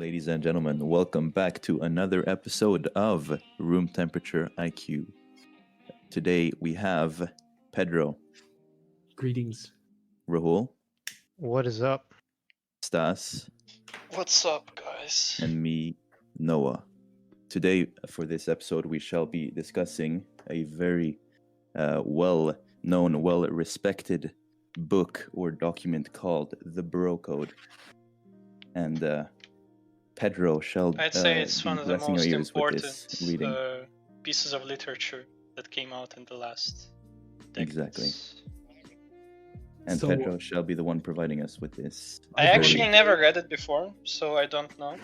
ladies and gentlemen. Welcome back to another episode of Room Temperature IQ. Today we have Pedro, Greetings. Rahul, What is up? Stas, What's up, guys? and me, Noah. Today, for this episode, we shall be discussing a very well-known, well-respected book or document called the Bro Code. And Pedro shall I'd say it's be one of the blessing our most ears with important this reading. pieces of literature that came out in the last decades. Exactly. And So- Pedro shall be the one providing us with this. I I've actually already- never read it before, so I don't know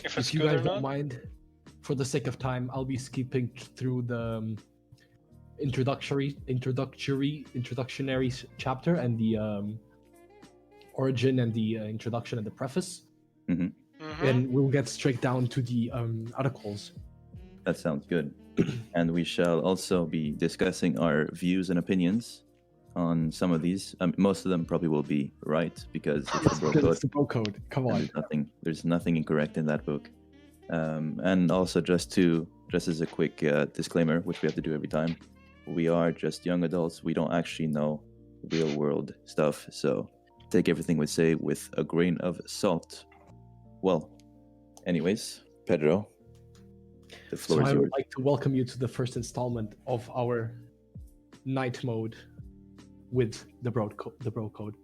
if it's If you good or guys don't not. mind, for the sake of time, I'll be skipping through the introductionary chapter and the origin and the introduction and the preface, Mhm. and we'll get straight down to the articles. That sounds good. And we shall also be discussing our views and opinions on some of these. Most of them probably will be right because it's the Bro Because Code. it's the Bro Code. Come And on. there's nothing incorrect in that book. And also just as a quick disclaimer, which we have to do every time, we are just young adults. We don't actually know real world stuff, so take everything we say with a grain of salt. Well, anyways, Pedro, the So floor is I yours. would like to welcome you to the first installment of our night mode with the Bro Code.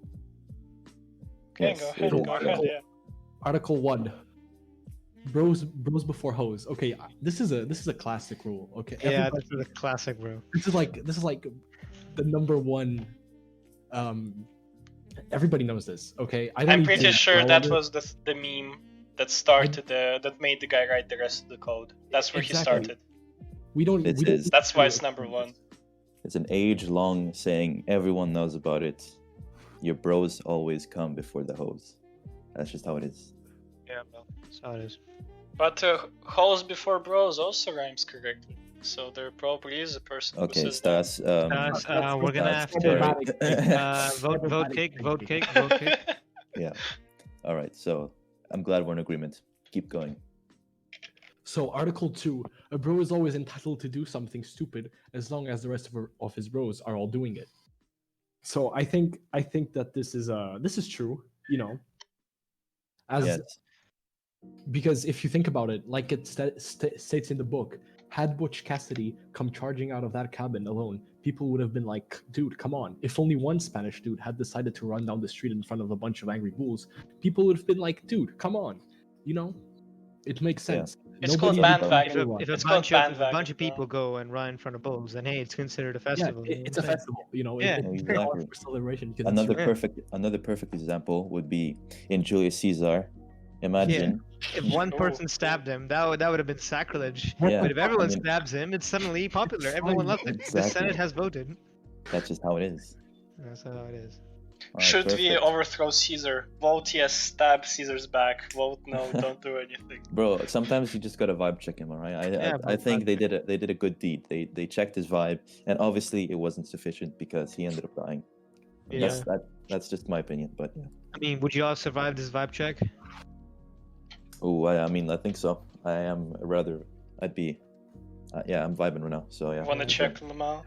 Okay, Yes, go it ahead, is. go ahead, yeah. Article 1. Bros before hoes. Okay, this is a classic rule. Okay, Yeah, Everybody- this is a classic, bro. this is like the number one. Everybody knows this. Okay, I don't I'm need pretty to sure follow that it. was the meme that started that made the guy write the rest of the code. That's where he Exactly. started. We don't. This we don't is- need That's to why it's explain number one. this. It's an age-long saying. Everyone knows about it. Your bros always come before the hoes. That's just how it is. Yeah, well. That's how it is. But hoes before bros also rhymes correctly. So there probably is a person who Okay, says that. Stas. We're gonna have Stas, to sorry. vote cake. Yeah. All right. So I'm glad we're in agreement. Keep going. So, Article 2: a bro is always entitled to do something stupid as long as the rest of his bros are all doing it. So, I think that this is true. You know, as Yes. because if you think about it, like it states in the book, had Butch Cassidy come charging out of that cabin alone, people would have been like, dude, come on. If only one Spanish dude had decided to run down the street in front of a bunch of angry bulls, people would have been like, dude, come on. You know, it makes Yeah. sense. It's called Nobody- bandwagon. If It's a called bunch of bandwagon, people go and run in front of bulls, then hey, it's considered a Yeah, festival. it's a festival, you know. Yeah. It's Exactly. for celebration. Because Another it's, another perfect example would be in Julius Caesar. Imagine. If one Oh. person stabbed him, that would have been sacrilege. Yeah. But if everyone I mean, stabs him, it's suddenly popular. Everyone loves it. The Exactly. Senate has voted. that's just how it is. That's how it is. All right, Should we perfect. overthrow Caesar? Vote yes, stab Caesar's back. Vote no, don't do anything. Bro, sometimes you just gotta vibe check him, all right? Yeah, I bro, think vibe they did a good deed. They checked his vibe, and obviously it wasn't sufficient because he ended up dying. Yeah. That's just my opinion, but yeah. I mean, would you all survive this vibe check? Oh, I mean, I think so. I'd be, yeah, I'm vibing right now. So yeah. Wanna check Lamar?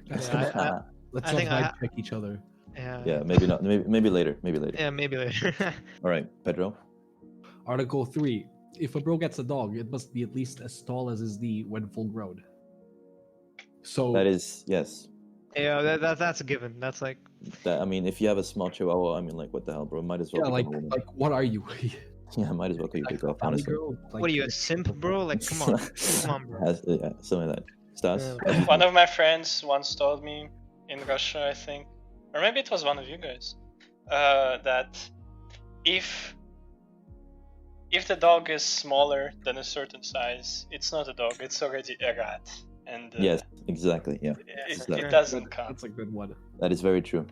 let's Yeah, not, let's I not think I vibe ha- check each other. Yeah. Yeah, maybe not. Maybe later. Maybe later. Yeah, maybe later. All right, Pedro. Article 3: if a bro gets a dog, it must be at least as tall as his knee when full grown. So That is yes. Yeah, that's a given. That's like, That I mean, if you have a small chihuahua, I mean, like, what the hell, bro? Might as well. yeah, become a woman. like what are you? Yeah, might as well take it off. Valley Honestly. girl? Like, what are you, a simp, bro? Like, come on, come on, bro. Yeah, something like that. Stas. Yeah. One of my friends once told me in Russia, I think, or maybe it was one of you guys, that if the dog is smaller than a certain size, it's not a dog; it's already a rat, and Yes, exactly. Yeah, it doesn't count. That's a good one. that is very true.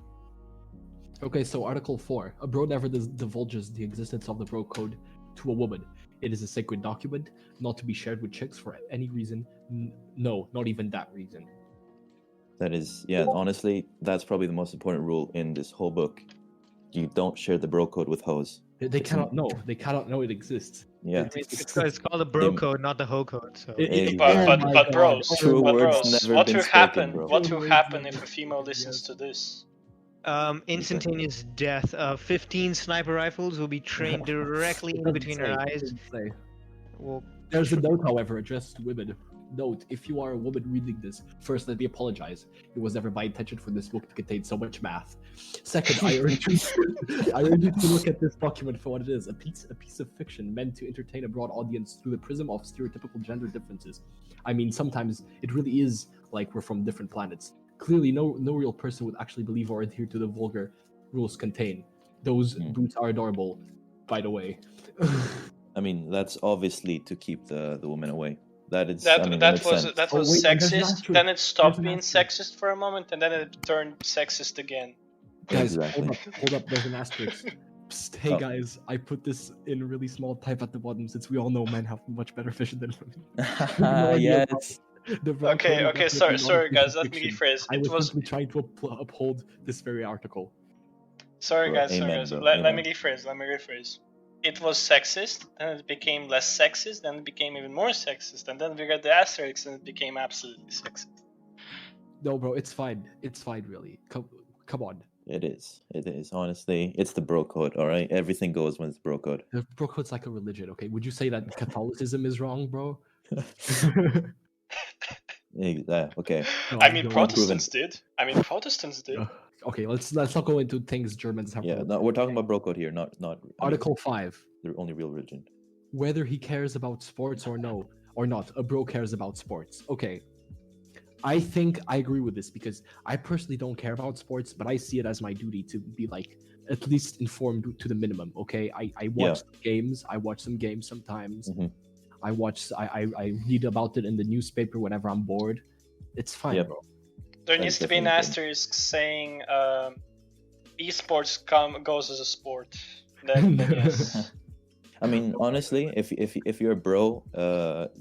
Okay, so Article 4: a bro never divulges the existence of the bro code to a woman. It is a sacred document, not to be shared with chicks for any reason. No, not even that reason. That is, yeah. Honestly, that's probably the most important rule in this whole book. You don't share the bro code with hoes. They cannot know. They cannot know it exists. Yeah. I mean, it's called a bro code, not the ho code. So Exactly. But bros, True but words bros, never what been will spoken, happen? bro. What True will words happen never if a female spoken, listens yes. to this? instantaneous death. 15 sniper rifles will be trained directly It in doesn't between say, her it eyes. doesn't say. Well, There's a note, however, addressed to women. Note: if you are a woman reading this, first let me apologize. It was never my intention for this book to contain so much math. Second, I urge you to look at this document for what it is: a piece of fiction meant to entertain a broad audience through the prism of stereotypical gender differences. I mean, sometimes it really is like we're from different planets. Clearly, no real person would actually believe or adhere to the vulgar rules contained. Those boots are adorable, by the way. I mean, that's obviously to keep the woman away. That is. That I mean, that makes was sense. that Oh, was wait, and there's an sexist. asterisk. Then it stopped There's an being asterisk. sexist for a moment, and then it turned sexist again. Guys, Exactly. hold up, there's an asterisk. Psst, hey Oh. guys, I put this in really small type at the bottom since we all know men have much better vision than women. Yes. The broad Okay, code is sorry, definitely not a piece guys. of Let me fiction. rephrase. I It was was simply trying to uphold this very article. sorry, Bro, guys. Sorry, amen, guys. bro, Let me amen. rephrase. It was sexist, then it became less sexist, then it became even more sexist, and then we got the asterisks, and it became absolutely sexist. No, bro, it's fine. It's fine, really. Come on. It is. It is. Honestly, it's the bro code. All right. Everything goes when it's bro code. The bro code's like a religion, okay? Would you say that Catholicism is wrong, bro? Okay. No, I I'm mean, joking. Protestants did. Okay, let's not go into things Germans have. Yeah. No, we're talking about bro code here, not. I mean, Article 5. the only real religion. Whether he cares about sports or not, a bro cares about sports. Okay. I think I agree with this because I personally don't care about sports, but I see it as my duty to be like at least informed to the minimum. Okay, I watch games. I watch some games sometimes. Mhm. I read about it in the newspaper whenever I'm bored. It's fine, Yep. bro. There That needs is to be an definitely asterisk saying esports goes as a sport. Then yes. I mean, honestly, if you're a bro,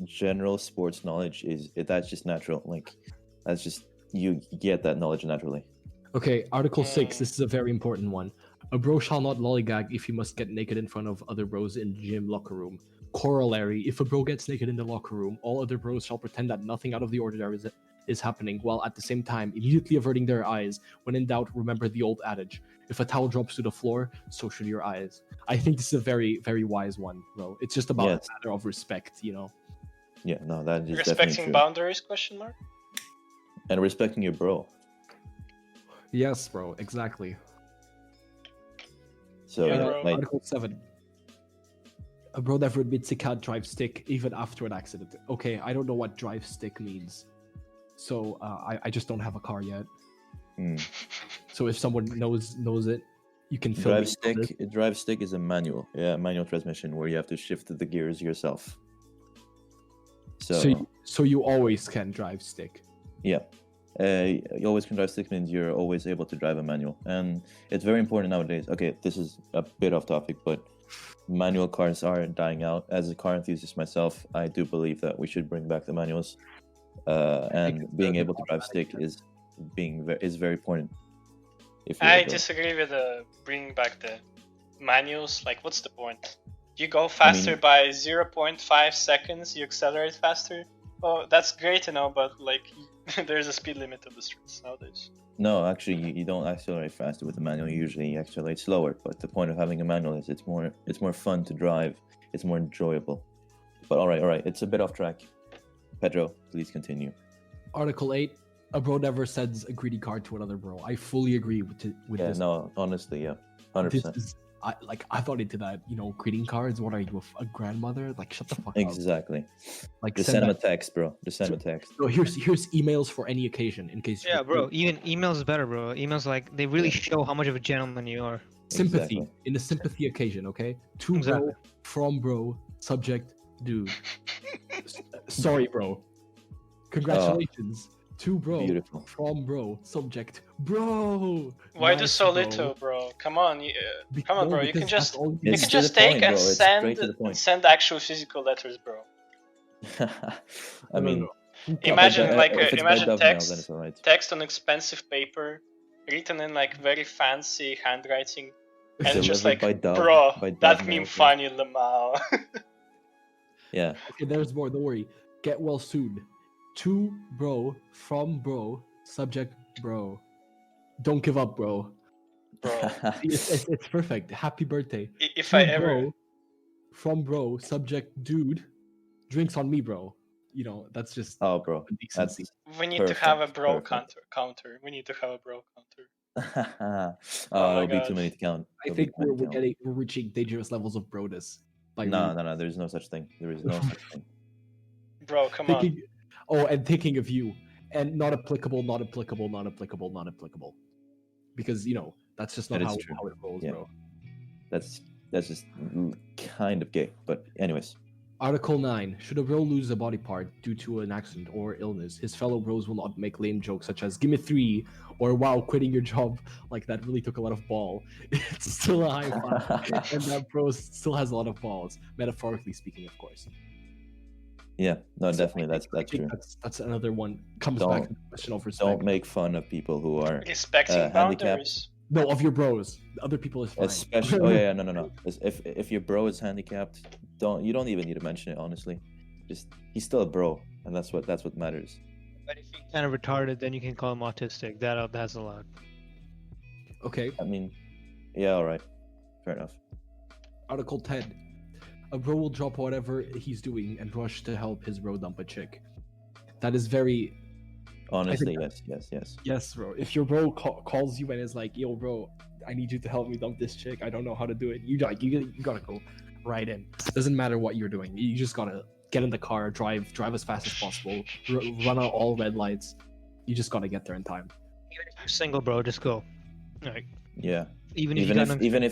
general sports knowledge that's just natural. Like, that's just you get that knowledge naturally. Okay, Article 6. This is a very important one. A bro shall not lollygag if he must get naked in front of other bros in gym locker room. Corollary: if a bro gets naked in the locker room, all other bros shall pretend that nothing out of the ordinary is happening, while at the same time immediately averting their eyes. When in doubt, remember the old adage: if a towel drops to the floor, so should your eyes. I think this is a very, very wise one, bro. It's just about Yes. a matter of respect, you know? Yeah, no, that is definitely Respecting true. boundaries? Question mark. And respecting your bro. Yes, bro, exactly. So Yeah, yeah, bro. like, Article 7. A bro never admits he can't drive stick even after an accident. Okay, I don't know what drive stick means. So I just don't have a car yet. So if someone knows it, you can fill me in on this. drive stick is a manual transmission where you have to shift the gears yourself. So you always can drive stick. Yeah. You always can drive stick means you're always able to drive a manual. And it's very important nowadays. Okay, this is a bit off topic, but manual cars are dying out. As a car enthusiast myself, I do believe that we should bring back the manuals. And being able to drive stick is very important. If you're I a bro. disagree with bringing back the manuals. Like, what's the point? You go faster by 0.5 seconds, you accelerate faster. Oh, that's great to know, but like, there's a speed limit to the streets nowadays. No, actually, you don't accelerate faster with the manual. You usually accelerate slower. But the point of having a manual is it's more fun to drive. It's more enjoyable. But all right, it's a bit off track. Pedro, please continue. Article 8. A bro never sends a greeting card to another bro. I fully agree with Yeah, this. no, honestly, yeah, 100%. This is, I thought into that, greeting cards. What are you, a grandmother? Like, shut the fuck up. Exactly. Like, Just send him a text, bro. Just send him a text. So here's emails for any occasion in case. yeah, bro. Even emails is better, bro. Emails like they really show how much of a gentleman you are. Sympathy Exactly. in a sympathy occasion, okay? To Exactly. bro, from bro, subject, dude. Sorry, bro. Congratulations. To bro, Beautiful. from bro, subject, bro. Why do Nice, so bro. little, bro? Come on, come on, bro. You Because can just that's all you It's can to the just take point, and bro. It's straight to the point. send actual physical letters, bro. I mean, Imagine if it's by imagine dove mail, then it's alright. text on expensive paper, written in like very fancy handwriting, And it's just Delivered like, by dog, bro, by dog that meme mail. funny, Lamau. Yeah. Okay, there's more. Don't worry. Get well soon. To bro, from bro, subject bro. Don't give up, bro. Bro, It's perfect. Happy birthday. if To I ever, bro, from bro, subject dude. Drinks on me, bro. You know, that's just Oh, bro, decency. that's we need to have a perfect, bro perfect. counter. We need to have a bro counter. Oh, Oh my it'll be too God. many to count. I It'll be think too many to count. we're reaching dangerous levels of brodus. No, no, no. There's no such thing. There is no such thing. Bro, come on. Thinking, and thinking of you, and not applicable, not applicable, not applicable, not applicable, because you know that's just not That is how true. it rolls, Yeah. bro. That's just kind of gay. But anyways, Article 9. Should a bro lose a body part due to an accident or illness, his fellow bros will not make lame jokes such as "Give me 3" or "Wow, quitting your job." Like that really took a lot of ball. It's still a high five, and that bro still has a lot of balls, metaphorically speaking, of course. yeah, no, So I definitely think- that's true. That's another one. Comes Don't- back to the question of respect. Don't make fun of people who are Respecting handicapped. boundaries. No, of your bros. Other people is fine. especially. Oh yeah, no. If your bro is handicapped, you don't even need to mention it. Honestly, just he's still a bro, and that's what matters. But if he's kind of retarded, then you can call him autistic. That's allowed. Okay. I mean, yeah, all right, fair enough. Article 10. A bro will drop whatever he's doing and rush to help his bro dump a chick. That is very... Honestly, yes. Yes, bro. If your bro calls you and is like, "Yo, bro, I need you to help me dump this chick. I don't know how to do it." You gotta go right in. Doesn't matter what you're doing. You just gotta get in the car, drive as fast as possible, run out all red lights. You just gotta get there in time. Even if you're single, bro, just go. Like, Yeah. even if Even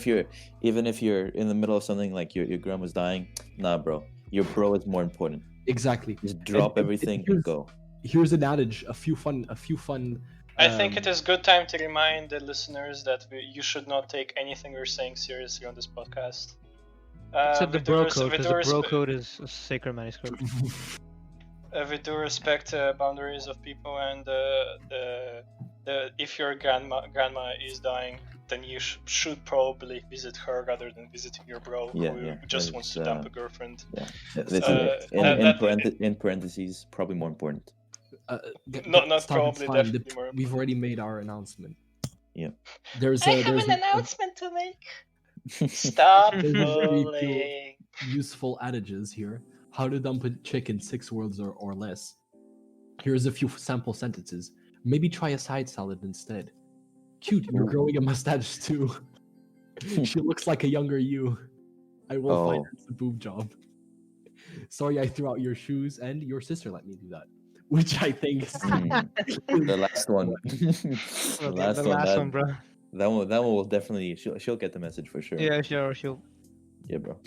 if you're in the middle of something like your grandma's dying, nah, bro. Your bro is more important. Exactly. Just drop everything and go. Here's an adage. A few fun. I think it is good time to remind the listeners that you should not take anything we're saying seriously on this podcast. except the with due bro res- code, with because due the bro respe- code is a sacred manuscript. with due respect boundaries of people, and if your grandma is dying, then you should probably visit her rather than visiting your bro Yeah, who yeah, just that wants is, to dump a girlfriend. Yeah. This in parentheses, probably more important. Not stop, probably, it's fine. definitely more We've already made our announcement. Yeah. There's announcement to make. Stop There's a very bullying. useful adages here. How to dump a chick in 6 words or less. Here's a few sample sentences. Maybe try a side salad instead. Cute, you're growing a mustache too. She looks like a younger you. I will Oh. finance a boob job. Sorry I threw out your shoes and your sister let me do that. Which I think is The last one. Well, the the last one, bro. That one will definitely she'll get the message for sure. Yeah, sure. Yeah, bro.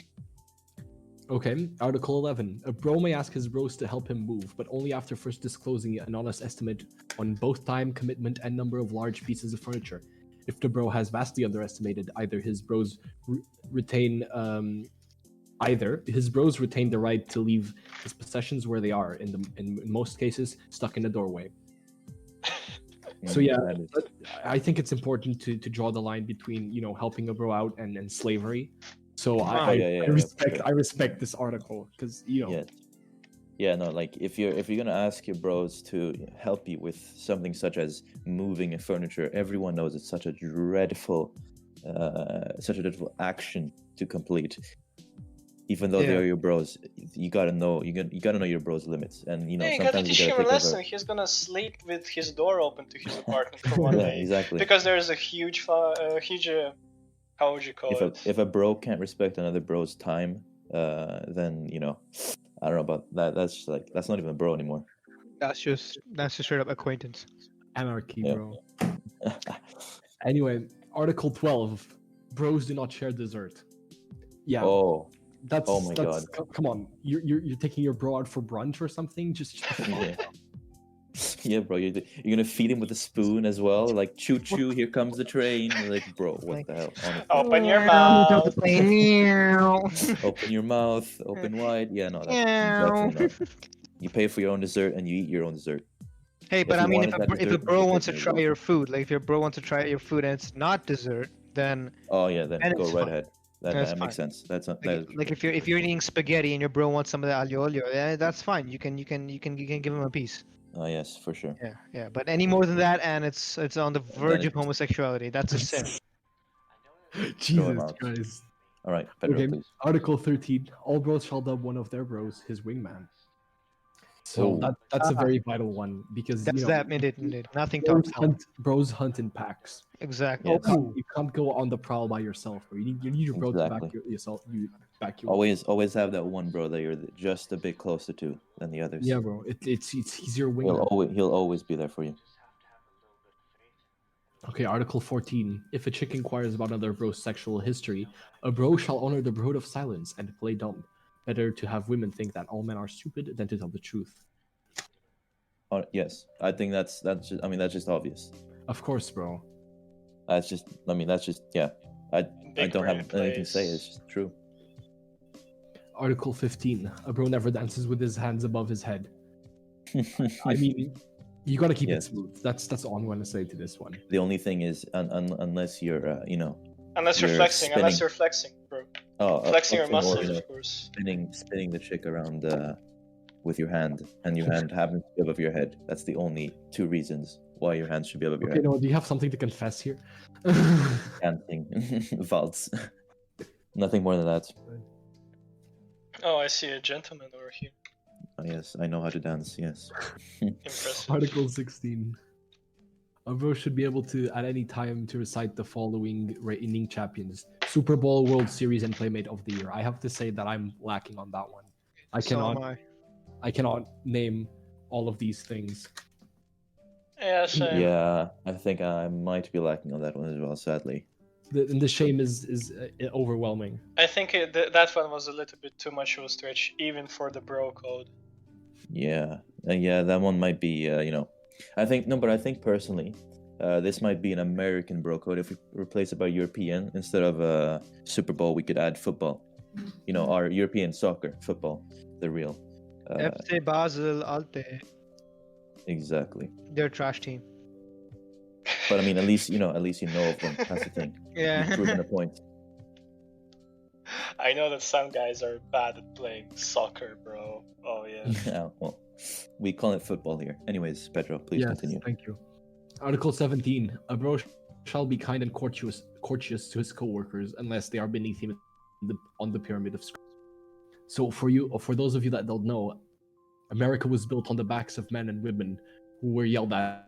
Okay, Article 11. A bro may ask his bros to help him move, but only after first disclosing an honest estimate on both time, commitment, and number of large pieces of furniture. If the bro has vastly underestimated, his bros retain the right to leave his possessions where they are, in most cases, stuck in the doorway. So yeah, That is- I think it's important to draw the line between, you know, helping a bro out and slavery. So I respect this article because, you know, Yeah, no, like if you're gonna ask your bros to help you with something such as moving a furniture, everyone knows it's such a dreadful action to complete. Even though they're your bros, you gotta know your bros' limits, and you know Yeah, you gotta sometimes teach you him gotta a take lesson. over. He's gonna sleep with his door open to his apartment for one Yeah, day. exactly. Because there's a huge how would you call it? If a bro can't respect another bro's time, then you know, I don't know about that. That's not even a bro anymore. That's just straight up acquaintance. anarchy, Yeah. bro. Anyway, Article 12. Bros do not share dessert. Yeah. Oh, That's Oh my that's, Come on, you're taking your bro out for brunch or something? Just yeah. Yeah, bro, you're gonna feed him with a spoon as well, like choo choo. Here comes the train. You're like, bro, what the hell? Honestly. Open your mouth. Open your mouth, open wide. Yeah, no, that's definitely not. You pay for your own dessert and you eat your own dessert. Hey, but If I you mean, wanted that if a dessert, bro you wants to could try go. your food, like if your bro wants to try your food and it's not dessert, then Oh yeah, then And go it's right fine. ahead. That, That's that makes fine. sense. That like if you're eating spaghetti and your bro wants some of the aglio olio, yeah, that's fine. You can give him a piece. Oh yes, for sure. Yeah. But any more than that, and it's on the verge of it's- homosexuality. That's a sin. Throw him Jesus out. Christ. All right, Pedro, Okay, please. Article 13. All bros shall dub one of their bros his wingman. So Oh. that's a very vital one because That's you know that. Indeed. Nothing tops that. bros hunt in packs. Exactly. Yes. You can't go on the prowl by yourself, bro. You need your bro to back Exactly. yourself. You back you up. Always have that one bro that you're just a bit closer to than the others. Yeah, bro. It's he's your wingman. He'll always be there for you. Okay, Article 14. If a chick inquires about another bro's sexual history, a bro shall honor the brood of silence and play dumb. Better to have women think that all men are stupid than to tell the truth. Yes, I think that's just, I mean that's just obvious. Of course, bro. That's just yeah. I Big don't have brain anything to say. plays. It's just true. Article 15. A bro never dances with his hands above his head. I mean, you gotta keep Yes. it smooth. That's all I'm gonna say to this one. The only thing is unless you're Unless you're You're flexing, bro. oh, Flexing your flexing or, muscles, you know, of course. spinning the chick around with your hand, and your hand happens to be above your head. That's the only two reasons why your hand should be above your Okay, head. no, do you have something to confess here? Dancing, valse. Nothing more than that. Oh, I see a gentleman over here. Oh, yes, I know how to dance. Yes. Impressive. Article 16. A bro should be able to, at any time, to recite the following reigning champions: Super Bowl, World Series, and Playmate of the Year. I have to say that I'm lacking on that one. So am I. I cannot name all of these things. Yeah, same. Yeah, I think I might be lacking on that one as well. Sadly. And the shame is overwhelming. I think that one was a little bit too much of a stretch, even for the bro code. Yeah, yeah, that one might be. I think personally, this might be an American bro code. If we replace it by European instead of Super Bowl, we could add football. Our European soccer, football, the real. FC Basel, Alte, Exactly. they're a trash team. But I mean, at least you know of them. That's the thing. Yeah. You've proven a point. I know that some guys are bad at playing soccer, bro. Oh yeah. Yeah, well, we call it football here. Anyways, Pedro, please Yes, continue. thank you. Article 17. A bro shall be kind and courteous to his co-workers unless they are beneath him on the pyramid of screens. So for those of you that don't know, America was built on the backs of men and women who were yelled at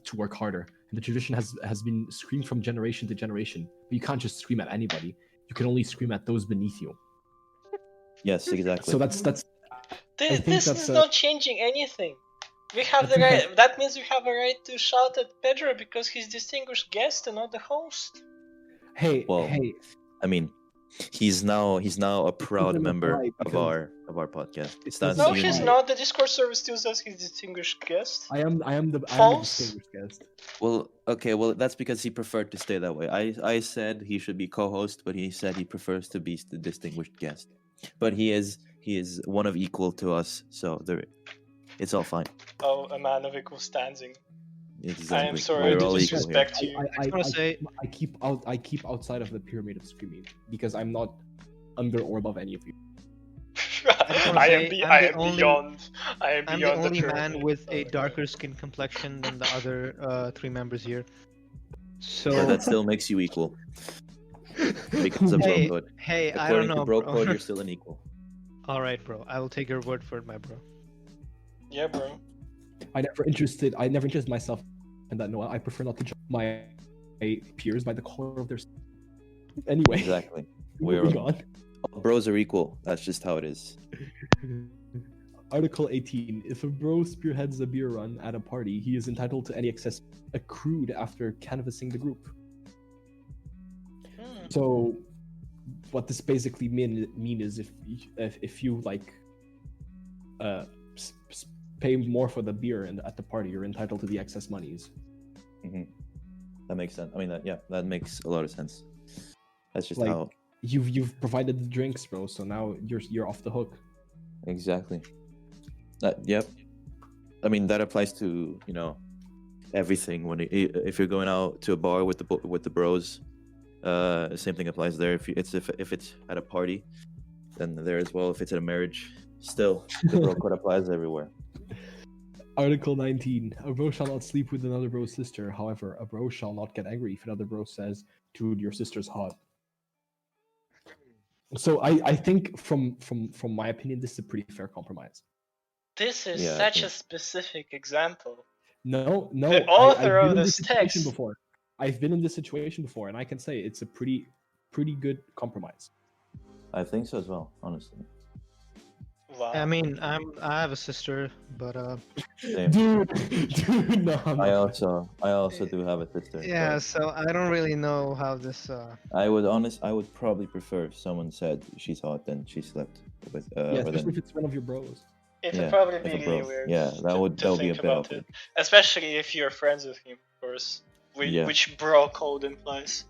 to work harder. And the tradition has been screamed from generation to generation. But you can't just scream at anybody. You can only scream at those beneath you. Yes, exactly. So that's think This that's is a- not changing anything. We have I the think right. That means we have a right to shout at Pedro because he's distinguished guest and not the host. hey. I mean, he's now a proud doesn't member apply of our podcast. It Stands doesn't No, to he's unite. not. The Discord server still says he's distinguished guest. I am the False? distinguished guest. Well, okay, well that's because he preferred to stay that way. I said he should be co-host, but he said he prefers to be the distinguished guest. But he is one of equal to us, so it's all fine. Oh, a man of equal standing. Exactly. I am sorry We're to all equal here. disrespect you. I wanna say- I keep outside of the pyramid of screaming because I'm not under or above any of you. wanna I say, am I'm the only- beyond. I am I'm the beyond only pyramid. man with a Oh, darker skin complexion than the other three members here. So But that still makes you equal because of Hey, bro code. hey, I don't According know, to bro bro. code, you're still an equal. All right, bro. I will take your word for it, my bro. Yeah, bro. I never interested myself in that. No, I prefer not to judge my peers by the color of their skin. Anyway, Exactly. moving on. All bros are equal. That's just how it is. Article 18. If a bro spearheads a beer run at a party, he is entitled to any excess accrued after canvassing the group. Hmm. So, what this basically mean is if you like pay more for the beer and at the party, you're entitled to the excess monies. Hmm. That makes sense. I mean, that makes a lot of sense. That's just Like- how. You've provided the drinks, bro. So now you're off the hook. Exactly. Yep. I mean, that applies to everything. If you're going out to a bar with the bros, Same thing applies there. If it's at a party, then there as well. If it's at a marriage, still the bro code applies everywhere. Article 19. A bro shall not sleep with another bro's sister. However, a bro shall not get angry if another bro says, "Dude, your sister's hot." So I think from my opinion, this is a pretty fair compromise. This is Yeah, I such a think- specific example. No. The author I've of been in this situation text. before. I've been in this situation before, and I can say it's a pretty good compromise. I think so as well, honestly. Wow. I mean, I have a sister, but Same. Dude, no. I'm I not. also do have a sister. yeah. but So I don't really know how this. I would probably prefer if someone said she's hot than she slept with. Yeah, Or especially then, if it's one of your bros. It yeah, would probably if be a really bro- weird. yeah, that would be a think bit about awkward. it. Especially if you're friends with him, of course. Yeah. Which bro code implies.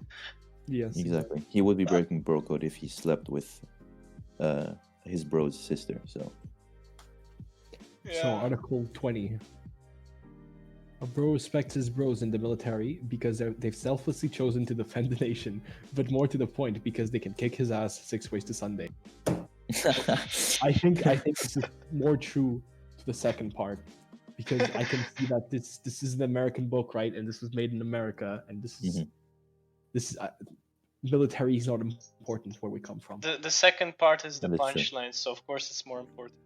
Yes. Exactly. He would be breaking bro code if he slept with his bro's sister. So Yeah. So Article 20. A bro respects his bros in the military because they've selflessly chosen to defend the nation, but more to the point, because they can kick his ass 6 ways to Sunday. I think this is more true to the second part, because I can see that this is an American book, right? And this was made in America, and this is military is not important where we come from. The second part is the That is true. punchline, so of course it's more important.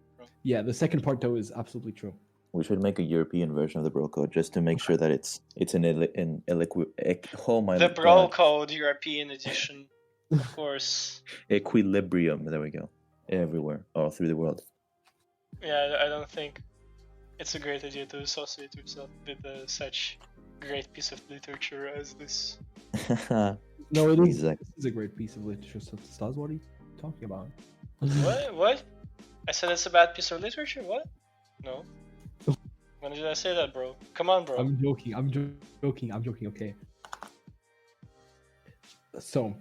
Yeah, the second part though is absolutely true. we should make a European version of the bro code just to make sure that it's oh my The bro God. code European edition, of course. Equilibrium. There we go. Everywhere, all through the world. Yeah, I don't think it's a great idea to associate yourself with such great piece of literature as this. No, it is. Exactly. This is a great piece of literature. So, Stas, what are you talking about? What? I said it's a bad piece of literature? What? No. When did I say that, bro? Come on, bro. I'm joking. I'm joking. Okay. So,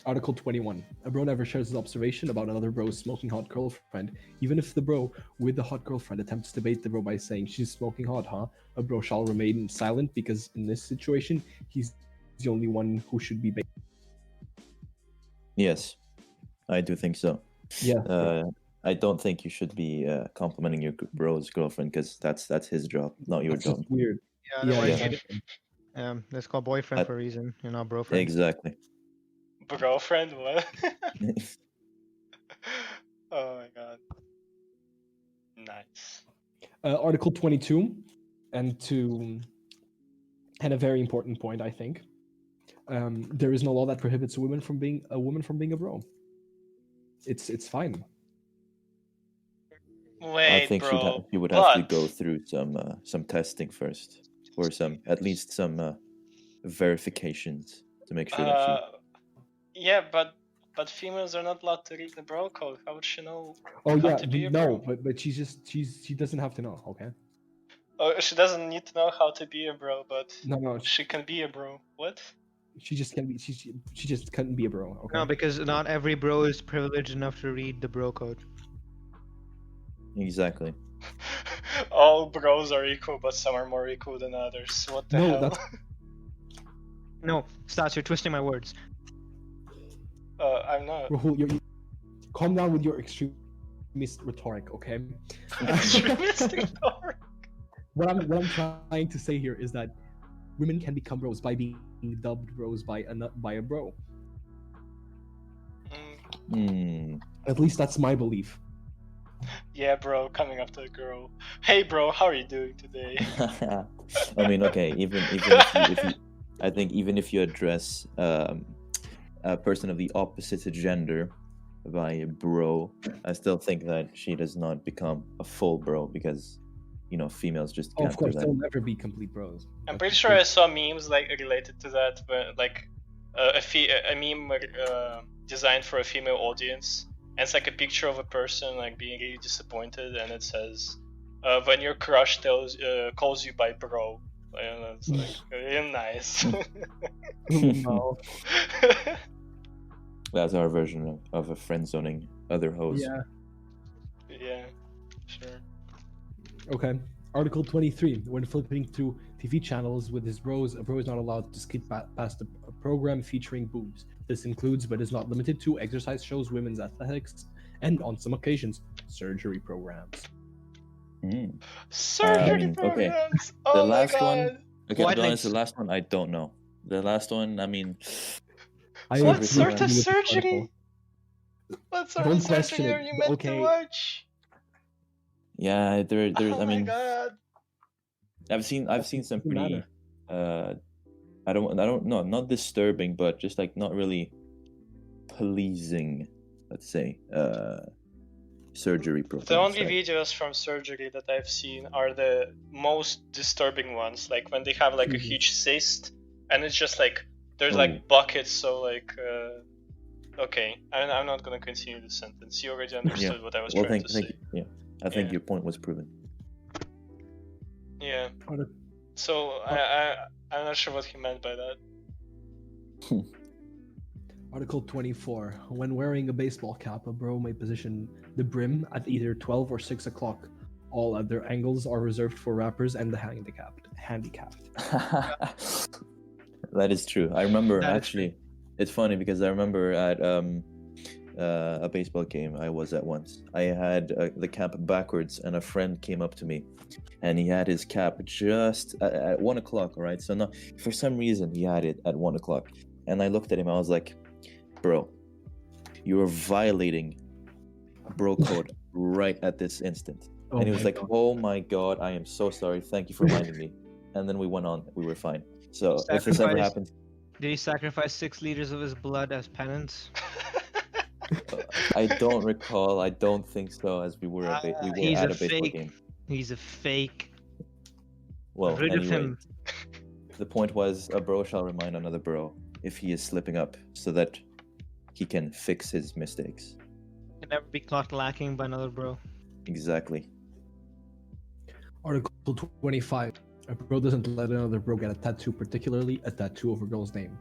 Article 21. A bro never shares his observation about another bro's smoking hot girlfriend, even if the bro with the hot girlfriend attempts to bait the bro by saying, "She's smoking hot, huh?" A bro shall remain silent, because in this situation, he's the only one who should be baited. Yes, I do think so. Yeah. I don't think you should be complimenting your bro's girlfriend, because that's his job, not your That's job. just weird. Yeah, Yeah, otherwise exactly. that's called boyfriend I- for a reason, not bro friend. Exactly. Girlfriend? What? Oh my god. Nice. Article 22, and a very important point, I think. There is no law that prohibits a woman from being a bro. It's fine. Wait, I think bro. she would have to but- go through some testing first, or at least some verifications to make sure that she. Yeah, but females are not allowed to read the bro code. How would she know? Oh how yeah, to be a no, bro? but she doesn't have to know. Okay. Oh, she doesn't need to know how to be a bro, but No, she can be a bro. What? she just can be. She just couldn't be a bro. Okay. No, because not every bro is privileged enough to read the bro code. Exactly. All bros are equal, but some are more equal than others. What the No, hell? that's- No, Stas, you're twisting my words. I'm not. Rahul, calm down with your extremist rhetoric, okay? Extremistic power. What I'm trying to say here is that women can become bros by being dubbed bros by a bro. Mm, At least that's my belief. yeah, bro, coming up to a girl. Hey, bro, how are you doing today? I mean, okay, even if you I think even if you address a person of the opposite gender by a bro, I still think that she does not become a full bro, because females just Oh, can't of course, do they'll that. never be complete bros. I'm pretty sure I saw memes like related to that, but like a meme designed for a female audience, and it's like a picture of a person like being really disappointed, and it says, "When your crush calls you by bro," and it's like really nice. No. That's our version of a friend zoning other hoes. Yeah. Yeah, sure. Okay. Article 23. When flipping through TV channels with his bros, a bro is not allowed to skip past a program featuring boobs. This includes, but is not limited to, exercise shows, women's athletics, and on some occasions, surgery programs. Surgery okay. programs. The Oh my last god. one. Okay, to White be honest, the links. last one I don't know. The last one, I mean, I What agree sort with of this surgery? article. What sort Don't of question surgery it. are you meant to Okay. watch? yeah, there's. Oh I my mean, god. I've seen some Doesn't pretty. matter. I don't know, not disturbing, but just like not really pleasing. Let's say, surgery programs. The only right? videos from surgery that I've seen are the most disturbing ones, like when they have like a Mhm. huge cyst and it's just like there's Oh. like buckets. So like, okay, I'm not gonna continue the sentence. You already understood what I was Well, trying thank to say. you. Yeah, I think Yeah. your point was proven. Yeah. Artic- So I'm not sure what he meant by that. Article 24. When wearing a baseball cap, a bro may position the brim at either 12 or 6 o'clock. All other angles are reserved for rappers and the handicapped. That is true. I remember That is actually. It's funny because I remember at a baseball game I was at once. I had the cap backwards, and a friend came up to me, and he had his cap just at 1 o'clock. All right, so not for some reason he had it at 1 o'clock, and I looked at him. I was like, "Bro, you are violating bro code right at this instant." Oh And he was my like, God. "Oh my god, I am so sorry. Thank you for reminding me." And then we went on. We were fine. So if this ever Sacrifice. happens, Did he sacrifice 6 liters of his blood as penance? I don't recall. I don't think so. As we were He's at a a baseball fake. game. He's a fake. Well, Rid of anyway, him. the point was a bro shall remind another bro if he is slipping up, so that he can fix his mistakes. Can never be caught lacking by another bro. Exactly. Article 25. A bro doesn't let another bro get a tattoo, particularly a tattoo of a girl's name.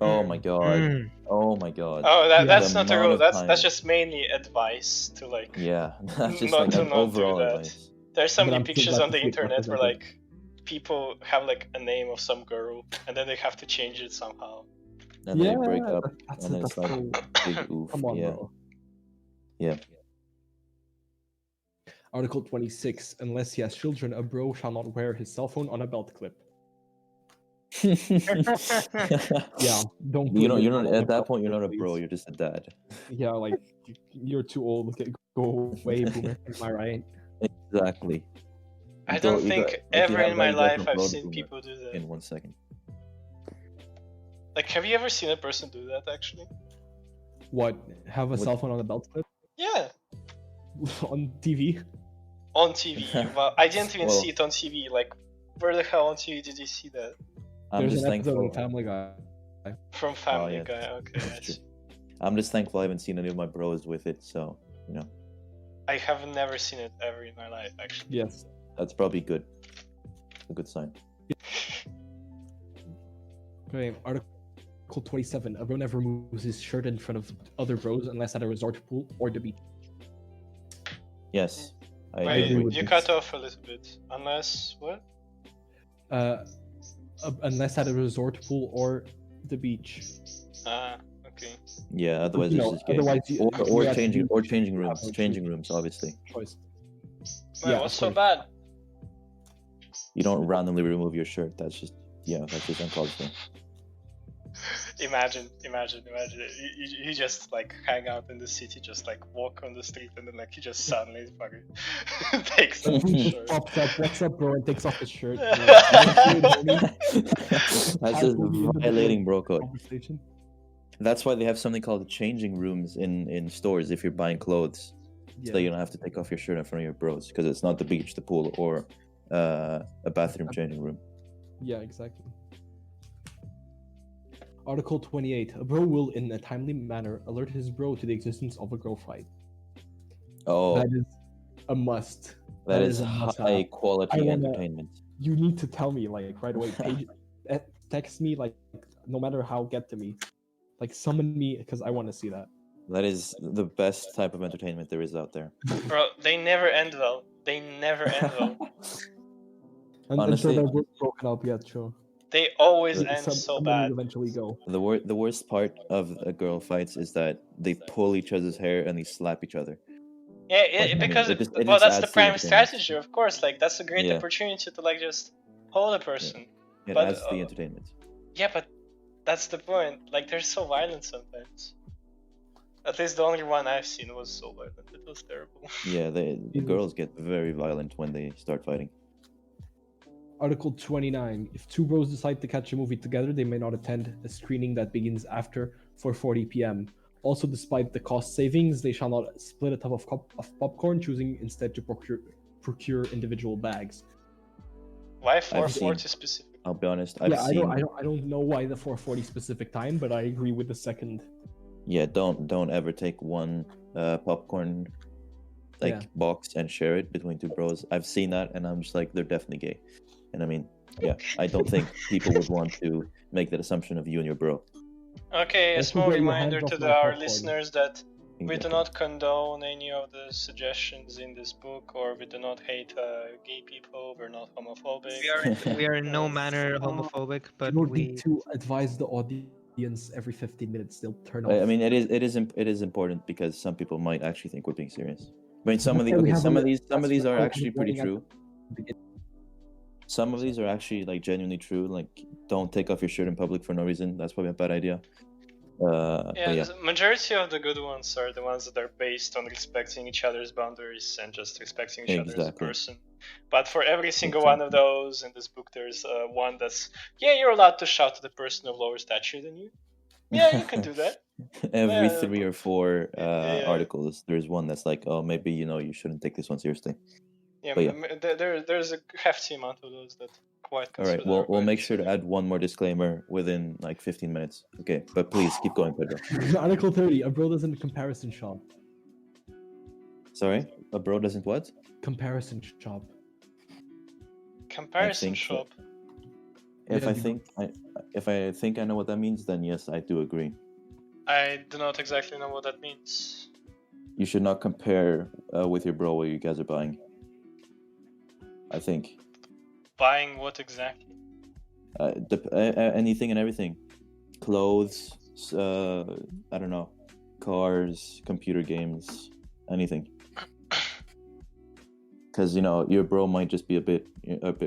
Oh my god. Mm. Oh my god. Oh, Yeah. that's The not a amount rule. of That's time. just mainly advice to like. Yeah, that's just Not like to an not do overall that. advice. There's so But many I'm so pictures glad on to the see it internet where represented. like people have like a name of some girl and then they have to change it somehow. And then they break up, That's, and then that's it's like so... big oof. Come on, Yeah. bro. Yeah. Article 26. Unless he has children, a bro shall not wear his cell phone on a belt clip. Yeah, don't. You put know, your you're phone not on a at that belt point. You're clip, not a please. bro. You're just a dad. Yeah, like you're too old. Okay, go away, boomer. Am I right? Exactly. I You go- don't you think go- if you ever have in my that, you go to life I've upload seen boomer people do that. in 1 second. Like, have you ever seen a person do that actually? What? Have a What- cell phone on a belt clip Yeah, on TV? on TV. Well, I didn't even Well- see it on TV. Like, where the hell on TV did you see that? I'm There's just an episode thankful. in Family Guy. From Family yes, Guy. Okay, I that's true. see. I'm just thankful I haven't seen any of my bros with it. So I have never seen it ever in my life actually. Yes. that's probably good. A good sign. Okay. Article 27. A bro never moves his shirt in front of other bros unless at a resort pool or the beach. Yes. I Wait, agree. with you this. cut off a little bit. Unless what? Unless at a resort pool or the beach. Ah, okay. Yeah. Otherwise, You it's know, just gay. otherwise you- you Or have to changing do- changing have rooms. no Changing choice. rooms, obviously. Choice. Wait, Yeah, what's of so course. bad? You don't randomly remove your shirt. That's just uncalled for. Imagine. You just like hang out in the city, just like walk on the street, and then like you just suddenly fucking takes off He his just shirt. pops up, what's up, bro, and takes off his shirt. That's just violating bro code. Conversation. That's why they have something called changing rooms in stores if you're buying clothes. So you don't have to take off your shirt in front of your bros because it's not the beach, the pool, or a bathroom changing room. Yeah, exactly. Article 28. A bro will, in a timely manner, alert his bro to the existence of a girl fight. Oh, That is a must. that is a must high have. quality I wanna- entertainment. You need to tell me, like, right away. Text me, like, no matter how, get to me. Like, summon me, because I want to see that. That is the best type of entertainment there is out there. Bro, they never end well. They never end well. Honestly, until they're both broken up, yeah, sure. They always The- end so Someone bad. will eventually go. the worst part of a girl fights is that they pull each other's hair and they slap each other. Yeah, I mean, because it just well, that's the adds to the prime entertainment. strategy, of course. Like that's a great Yeah. opportunity to like just hold a person. It But, adds to the entertainment. Yeah, but that's the point. Like they're so violent sometimes. At least the only one I've seen was so violent. It was terrible. Yeah, the girls get very violent when they start fighting. Article 29. If two bros decide to catch a movie together, they may not attend a screening that begins after 4:40 p.m. Also, despite the cost savings, they shall not split a tub of popcorn, choosing instead to procure individual bags. Why I've 440 specific? I'll be honest. I've Yeah, seen. I don't know why the 4:40 specific time, but I agree with the second. Yeah, don't ever take one popcorn Yeah. box and share it between two bros. I've seen that, and I'm just like, they're definitely gay. And I mean, yeah, I don't think people would want to make that assumption of you and your bro. Okay, a Also small get your reminder hands to off my our popcorn. listeners that we do Exactly. not condone any of the suggestions in this book, or we do not hate gay people. We're not homophobic. We are in no manner homophobic, but You don't we need to advise the audience every 15 minutes. They'll turn off. I mean, it is important because some people might actually think we're being serious. I mean, some of the Yeah, we okay, have some a- of these that's are the actually pretty warning true. at the beginning. Some of these are actually like genuinely true. Like, don't take off your shirt in public for no reason. That's probably a bad idea. Yeah, But yeah, the majority of the good ones are the ones that are based on respecting each other's boundaries and just respecting each other as a Exactly. person. But for every single one of Exactly. those in this book, there's one that's, yeah, you're allowed to shout at the person of lower stature than you. Yeah, you can do that. every Yeah, 3 or 4 yeah. articles, there's one that's like, oh, maybe you shouldn't take this one seriously. Yeah, But yeah. there's a hefty amount of those that quite All right, consider. we'll make sure to add one more disclaimer within like 15 minutes. Okay, but please keep going, Pedro. Article 30. A bro doesn't comparison shop. Sorry, a bro doesn't what? Comparison shop. Comparison think so. shop. If Yeah, I think I know what that means, then yes, I do agree. I do not exactly know what that means. You should not compare with your bro what you guys are buying. I think Buying what exactly? anything and everything, clothes, I don't know, cars, computer games, anything. Because your bro might just be a bit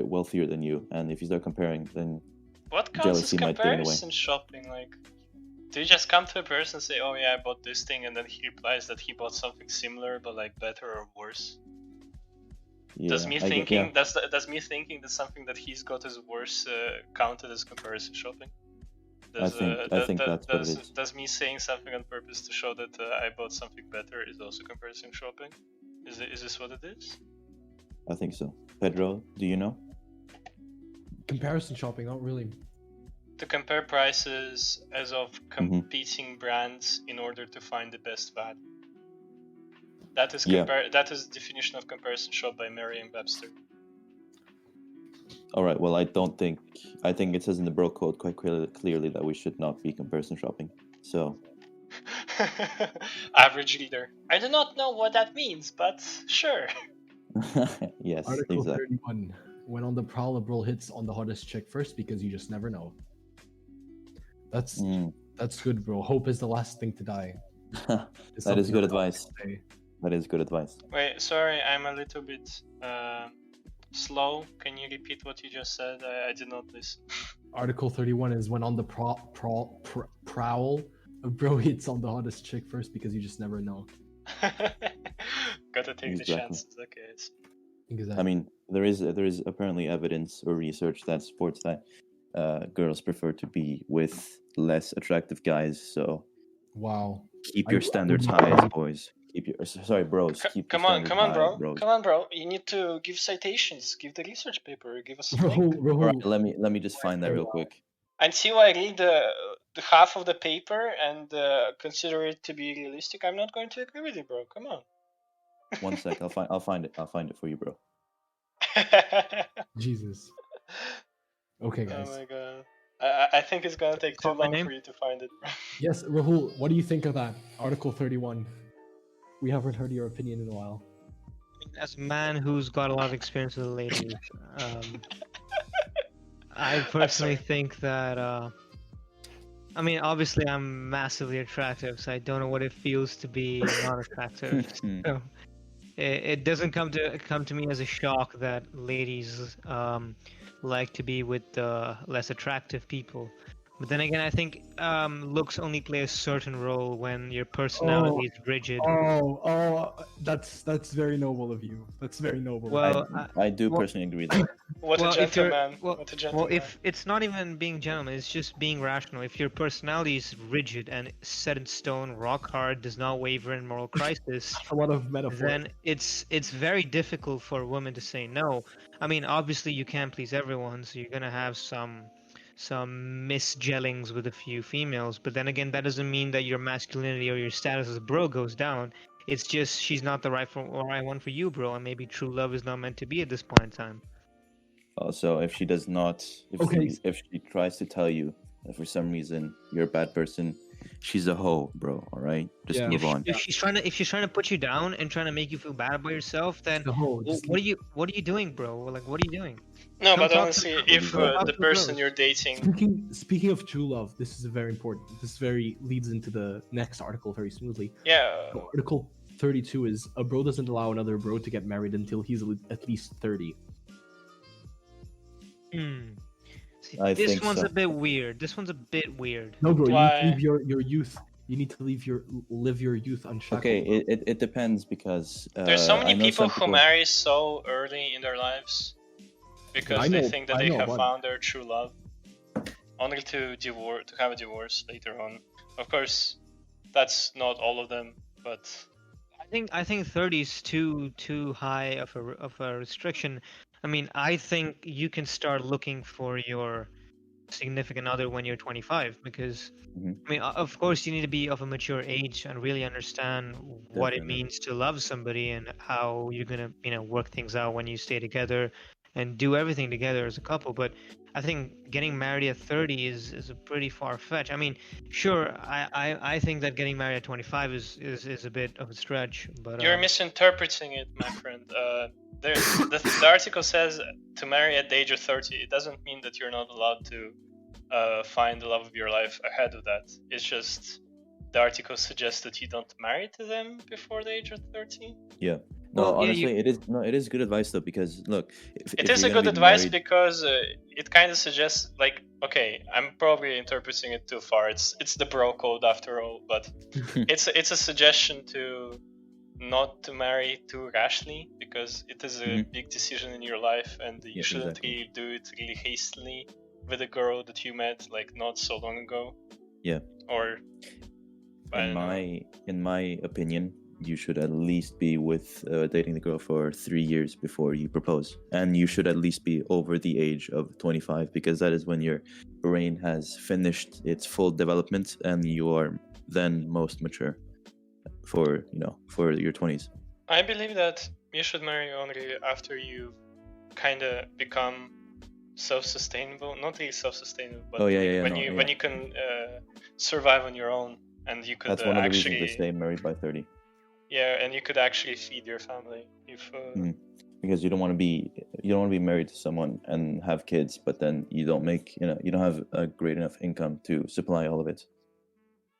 wealthier than you, and if you start comparing, then What counts as jealousy might get in the way. comparison shopping? Like, do you just come to a person and say, "Oh yeah, I bought this thing," and then he replies that he bought something similar but like better or worse? Yeah, Does me I get- thinking yeah. does me thinking that something that he's got is worse counted as comparison shopping? I think that's what it is. Does me saying something on purpose to show that I bought something better is also comparison shopping? Is this what it is? I think so. Pedro, do you know? Comparison shopping, not really. To compare prices as of competing brands in order to find the best value. That is Yeah. That is the definition of comparison shop by Merriam-Webster. All right. Well, I think it says in the bro code quite clearly that we should not be comparison shopping. So Average reader. I do not know what that means, but sure. yes, Article exactly. 31. When on the prowl, a bro hits on the hottest chick first because you just never know. That's good, bro. Hope is the last thing to die. It's That is something good I'm about advice. to say. That is good advice. Wait, sorry, I'm a little bit slow. Can you repeat what you just said? I did not listen. Article 31 is when on the prowl, a bro hits on the hottest chick first because you just never know. Gotta take the Exactly. chances. Okay, it's... Exactly. I mean, there is apparently evidence or research that supports that girls prefer to be with less attractive guys. So Wow. keep your I standards wouldn't- high, boys. Keep your bros. Keep your Come on, standards high, bro. bros. Come on, bro. You need to give citations. Give the research paper. Give us a Bro, link. bro, All right, let me just find that real quick. Until I read the half of the paper and consider it to be realistic, I'm not going to agree with you, bro. Come on. 1 sec. I'll find it. I'll find it for you, bro. Jesus. Okay, guys. Oh my god. I think it's gonna take too Call my long name? for you to find it. Yes, Rahul, what do you think of that? Article 31. We haven't heard your opinion in a while. As a man who's got a lot of experience with ladies, I personally sorry. think that. I mean, obviously, I'm massively attractive, so I don't know what it feels to be not attractive. So it doesn't come to me as a shock that ladies like to be with less attractive people. But then again, I think looks only play a certain role when your personality is rigid. That's very noble of you. That's very noble. Well, I do well- personally agree that. What a well, if you're gentleman. well, What a well, gentleman. if it's not even being gentleman, it's just being rational. If your personality is rigid and set in stone, rock hard, does not waver in moral crisis, a lot of metaphor. then it's very difficult for a woman to say no. I mean, obviously you can't please everyone, so you're gonna have some misgellings with a few females. But then again, that doesn't mean that your masculinity or your status as a bro goes down. It's just she's not the right one for you, bro, and maybe true love is not meant to be at this point in time. Also, if she does not, if she tries to tell you that for some reason you're a bad person, she's a hoe, bro. All right, just Yeah. move on. If she's trying to put you down and trying to make you feel bad about yourself, then The whole, what are you doing, bro? Like, what are you doing? No, Come but talk to honestly, me. if Come talk the to me, person bros. you're dating, speaking of true love, this is very important. This very leads into the next article very smoothly. yeah, So article 32 is a bro doesn't allow another bro to get married until he's at least 30. See, I this think one's so. a bit weird. This one's a bit weird. No, bro, Why? you need to leave your youth. You need to live your youth unshackled. Okay, it depends because there's so I many know people some who marry so early in their lives because I they know- think that I they know have one. found their true love, only to have a divorce later on. Of course, that's not all of them, but I think 30 is too high of a restriction. I mean, I think you can start looking for your significant other when you're 25 because Mhm. I mean, of course, you need to be of a mature age and really understand what it Definitely. means to love somebody and how you're gonna, work things out when you stay together and do everything together as a couple. But I think getting married at 30 is a pretty far fetch. I mean, sure, I think that getting married at 25 is a bit of a stretch, but you're misinterpreting it, my friend. The article says to marry at the age of 30. It doesn't mean that you're not allowed to find the love of your life ahead of that. It's just the article suggests that you don't marry to them before the age of 30. Yeah. No, Well, yeah, honestly, it is good advice though because look, It if is a you're gonna good be advice married- because it kind of suggests, like, okay, I'm probably interpreting it too far. It's the bro code after all, but it's a suggestion to not to marry too rashly because it is a big decision in your life, and you Yeah, shouldn't exactly. really do it really hastily with a girl that you met like not so long ago. Yeah. Or I don't know. in my opinion, you should at least be with dating the girl for 3 years before you propose, and you should at least be over the age of 25 because that is when your brain has finished its full development and you are then most mature for your 20s. I believe that you should marry only after you kind of become self-sustainable. Not really self-sustainable, but when you can survive on your own and you could That's one of the reasons actually they stay married by 30. yeah, and you could actually feed your family if Because you don't want to be married to someone and have kids, but then you don't have a great enough income to supply all of it.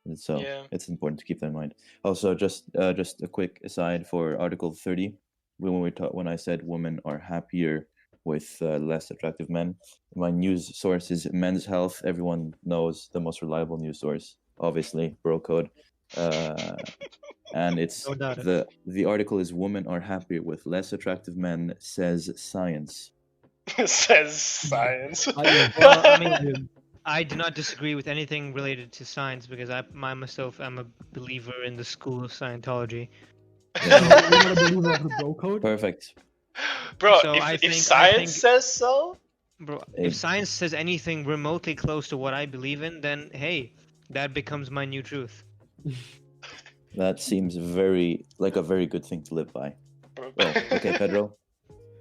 And so Yeah. it's important to keep that in mind. Also, just a quick aside for Article 30, when I said women are happier with less attractive men, my news source is Men's Health. Everyone knows the most reliable news source, obviously, bro code. And it's No doubt. the article is women are happier with less attractive men, says science. says science. Well, I mean, I do not disagree with anything related to science because I myself am a believer in the school of Scientology. You're not a believer of the bro code? Perfect. Bro, So I if think- science says so, Bro, Hey. if science says anything remotely close to what I believe in, then hey, that becomes my new truth. That seems very good thing to live by. bro. Well, okay, Pedro.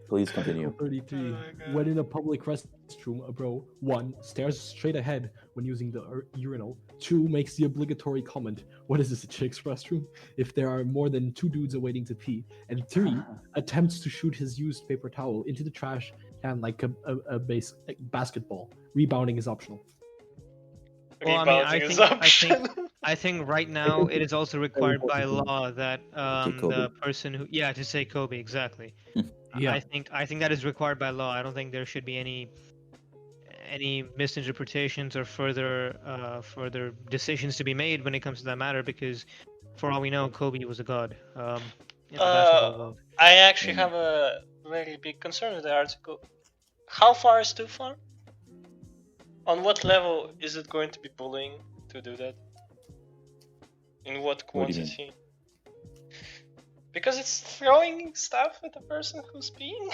Please continue. 33. Oh my God. When in a public restroom, a bro 1 stares straight ahead when using the urinal. 2 makes the obligatory comment, "What is this, a chick's restroom?" if there are more than 2 dudes awaiting to pee. And 3 attempts to shoot his used paper towel into the trash can like a basketball. Rebounding is optional. Well, I mean, Rebounding is optional. I think right now it is also required by law that Kobe. the person who to say Kobe exactly. Yeah. I think that is required by law. I don't think there should be any misinterpretations or further decisions to be made when it comes to that matter, because for all we know, Kobe was a god in the basketball world. I actually have a very big concern with the article. How far is too far? On what level is it going to be bullying to do that? In what What do you mean? quantity? Because it's throwing stuff at the person who's peeing.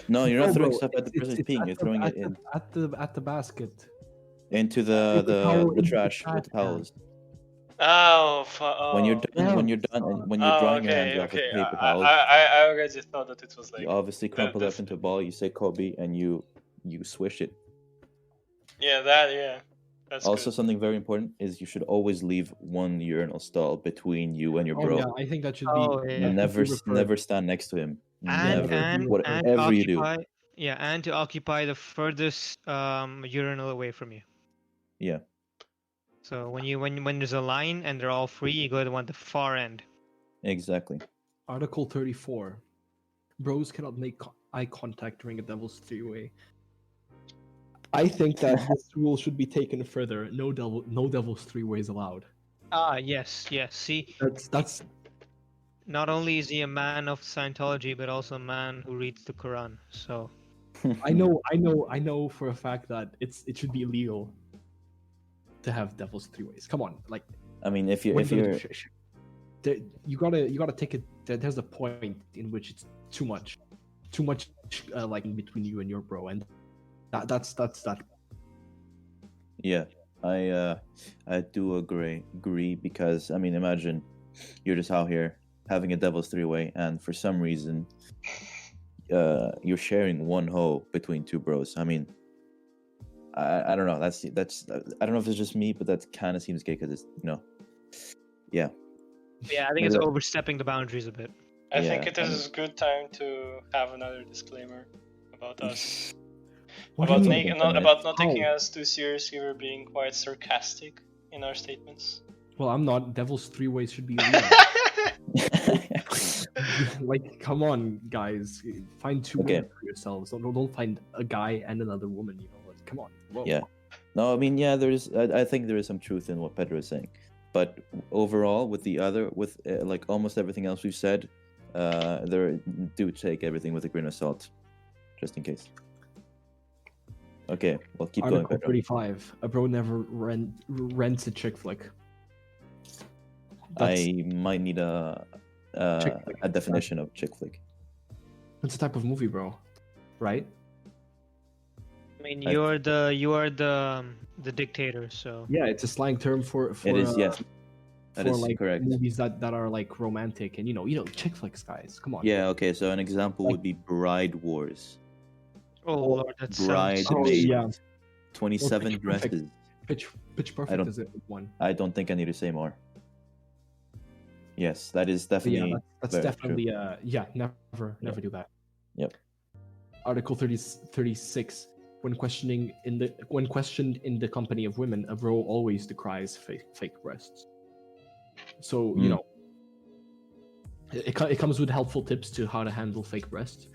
No, you're not No, throwing bro, stuff at the person it's peeing. at You're the- throwing at it in the basket. into the towel the into the trash trash with the can. towels. Oh. When you're done, Yeah. when you're done, and when you're drying your hands off with paper towels, I already thought that it was like. you obviously crumple it up this- into a ball. You say Kobe, and you swish it. Yeah, that's Also, good. something very important is you should always leave one urinal stall between you and your Oh bro. yeah, I think that should Oh, be. yeah. that should Never, be referred. never stand next to him. And Never. to Whatever you do. occupy and to occupy the furthest urinal away from you. Yeah. So when there's a line and they're all free, you go to the one at the far end. Exactly. Article 34. Bros cannot make eye contact during a devil's three-way. I think that this rule should be taken further. No devil's three-ways allowed. Ah, yes. See, That's not only is he a man of Scientology, but also a man who reads the Quran. So I know for a fact that it should be illegal to have devil's three-ways. Come on, like I mean, if when you're you gotta take it. There's a point in which it's too much, like in between you and your bro, and that's that. Yeah, I do agree because I mean, imagine you're just out here having a devil's three-way, and for some reason, you're sharing one hole between 2 bros. I mean, I don't know. That's I don't know if it's just me, but that kind of seems gay because it's yeah. yeah, I think it's overstepping the boundaries a bit. I think Yeah, it is a good time to have another disclaimer about us. What do About, you make- mean? not taking How? us too seriously. We're being quite sarcastic in our statements. Well, I'm not. Devil's three-ways should be illegal. Like, come on, guys, find 2 Okay. women for yourselves. Don't find a guy and another woman. You know, like, come on. Whoa. Yeah. No, I mean, yeah, I think there is some truth in what Pedro is saying, but overall, with like almost everything else we've said, do take everything with a grain of salt, just in case. Okay, well, keep Article going, Pedro. 35. A bro never rents a chick flick. That's, I might need a Chick flick. a definition of chick flick. that's a type of movie, bro. Right? I mean, I- you are the dictator, so Yeah, it's a slang term for It is, yes. That for is like correct. movies that are like romantic and you know chick flicks, guys. Come on. Yeah, okay, so an example Like- would be Bride Wars. oh lord, that sounds. Bridesmaids. yeah. 27 Pitch Perfect. dresses. Pitch don't- Perfect is a one. I don't think I need to say more. Yes, that is But yeah, definitely that's very true. definitely never do that. Yep. Article 36. When questioned in the company of women, a bro always decries fake breasts. So you Mm. know, it comes with helpful tips to how to handle fake breasts.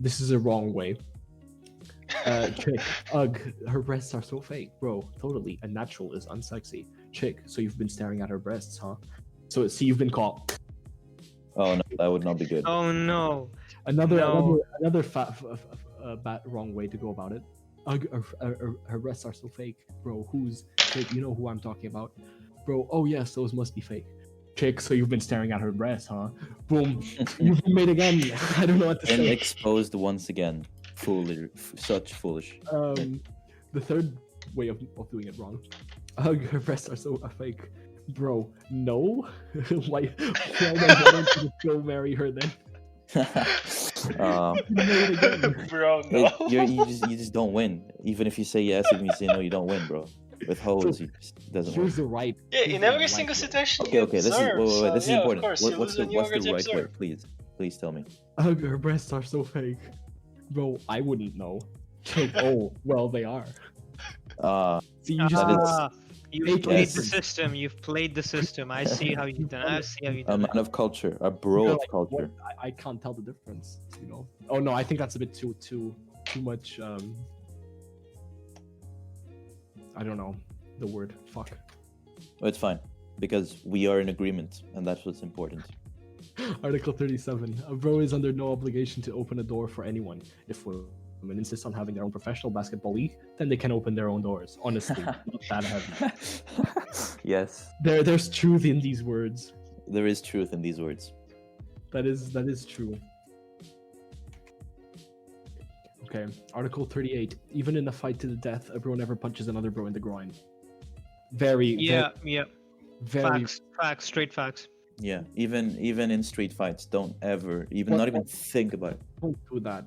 This is a wrong way. Chick, ugh, her breasts are so fake, bro. Totally, a natural is unsexy. Chick, so you've been staring at her breasts, huh? So see, you've been caught. Oh no, that would not be good. Oh no. Another No. wrong way to go about it. Ugh, her breasts are so fake, bro. Who's fake? You know who I'm talking about, bro. Oh yes, those must be fake. Chick, so you've been staring at her breasts, huh? Boom, you've been made again. I don't know what to And say. exposed once again. Such foolish. The third way of doing it wrong. Ugh, her breasts are so fake, bro. No, why don't you just go marry her then? Made again. Bro, no. You just don't win. Even if you say yes, even if you say no, you don't win, bro. With hoes, it doesn't work. Here's the right. Yeah, here's in the every right single way. situation Okay, you this is observe. wait, this is yeah, important. Of course, you What's lose the when you already right way? observe. Please tell me. Her breasts are so fake. Bro, I wouldn't know. Like, oh, well, they are. See, you just You've Make played the difference. system. You've played the system. I see how you've done. I see how you've A done man it. of culture, a bro You're of like, culture. what? I can't tell the difference. You know? Oh no, I think that's a bit too much. I don't know the word. Fuck. Oh, it's fine because we are in agreement, and that's what's important. Article 37. A bro is under no obligation to open a door for anyone. If women insist on having their own professional basketball league, then they can open their own doors. Honestly, not that heavy. Yes, There's truth in these words. there is truth in these words. That is true. Okay, Article 38. Even in a fight to the death, a bro never punches another bro in the groin. Very, Yeah. very. Facts. Straight facts. Yeah, even in street fights, don't ever What- not even think about it. Don't do that.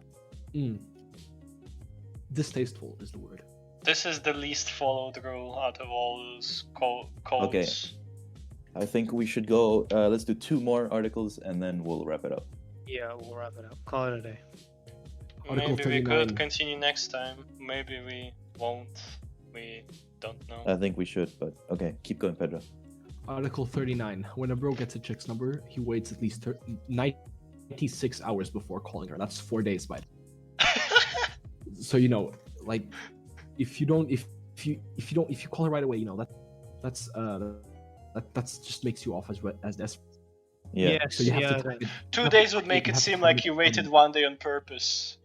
Distasteful is the word. This is the least followed rule out of all those codes. Okay. I think we should go. Let's do 2 more articles and then we'll wrap it up. Yeah, we'll wrap it up. Call it a day. Article Maybe we 39. could continue next time. Maybe we won't. We don't know. I think we should, but okay, keep going, Pedro. Article 39. When a bro gets a chick's number, he waits at least 96 hours before calling her. That's 4 days, by. So you know, like, if you call her right away, you know that's just makes you off as desperate. Yeah. Yes. So you have yeah. to. 2 days would make you it have to seem find like it you on waited it. 1 day on purpose.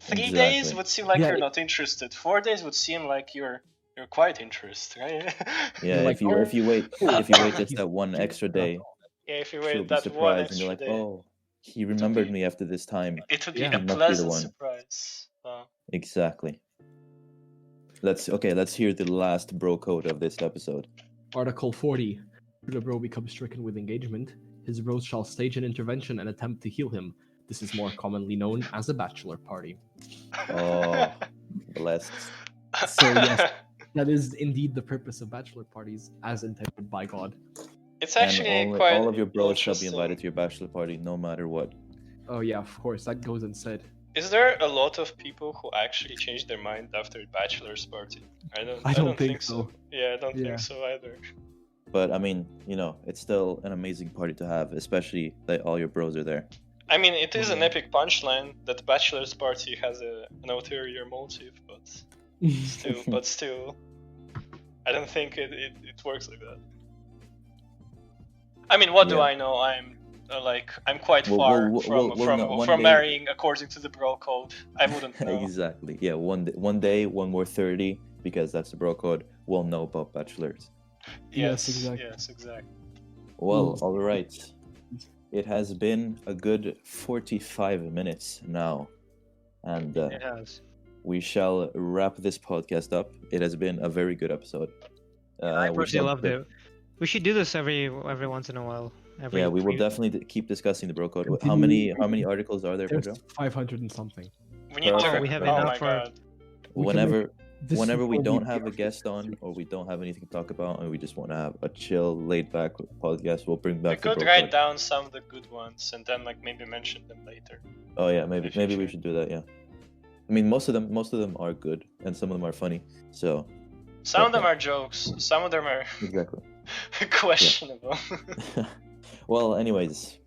3 Exactly. days would seem like Yeah, you're it- not interested. 4 days would seem like you're quite interested, right? Yeah, You're like, if you wait just He's- that one extra day, Yeah, if you she'll wait be that one surprised and be extra like, day, "Oh, he remembered be- me after this time." it would be Yeah. a He must be the pleasant one. surprise. Exactly. Let's hear the last bro code of this episode. Article 40. Should a bro become stricken with engagement, his bros shall stage an intervention and attempt to heal him. This is more commonly known as a bachelor party. Oh, blessed. So yes, that is indeed the purpose of bachelor parties, as intended by God. It's And actually quite all of your bros shall be interesting. invited to your bachelor party, no matter what. Oh yeah, of course, that goes unsaid. Is there a lot of people who actually change their mind after a bachelor's party? I don't think so. Yeah, I don't Yeah. think so either. But I mean, it's still an amazing party to have, especially that all your bros are there. I mean, it is an Yeah. epic punchline that the bachelor's party has an ulterior motive, but still, I don't think it works like that. I mean, what do Yeah. I know? I'm quite We'll- far we'll- from we'll know one from day- marrying according to the bro code. I wouldn't know. Exactly. Yeah, one day, when we're 30, because that's the bro code, we'll know about bachelors. Yes, exactly. Yes, exactly. Well, all right. It has been a good 45 minutes now, and It has. we shall wrap this podcast up. It has been a very good episode. I we personally shall- loved it. We should do this every once in a while. Yeah, we will definitely keep discussing the bro code. How many articles are there, There's Pedro? 500 and something. We need to. Perfect. We have oh enough my for- god. We can Whenever This whenever we will be don't have a perfect. guest on, or we don't have anything to talk about, and we just want to have a chill, laid back podcast, we'll bring We back the could bro write code. down some of the good ones and then maybe mention them later. Oh yeah, maybe the we future. should do that. Yeah, I mean most of them are good, and some of them are funny. So Some of them Okay. are jokes. Some of them are exactly. questionable. Well, anyways,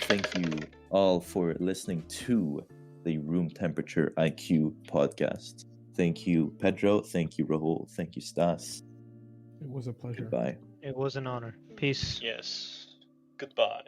thank you all for listening to the Room Temperature IQ podcast. Thank you, Pedro. Thank you, Rahul. Thank you, Stas. It was a pleasure. Goodbye. It was an honor. Peace. Yes. Goodbye.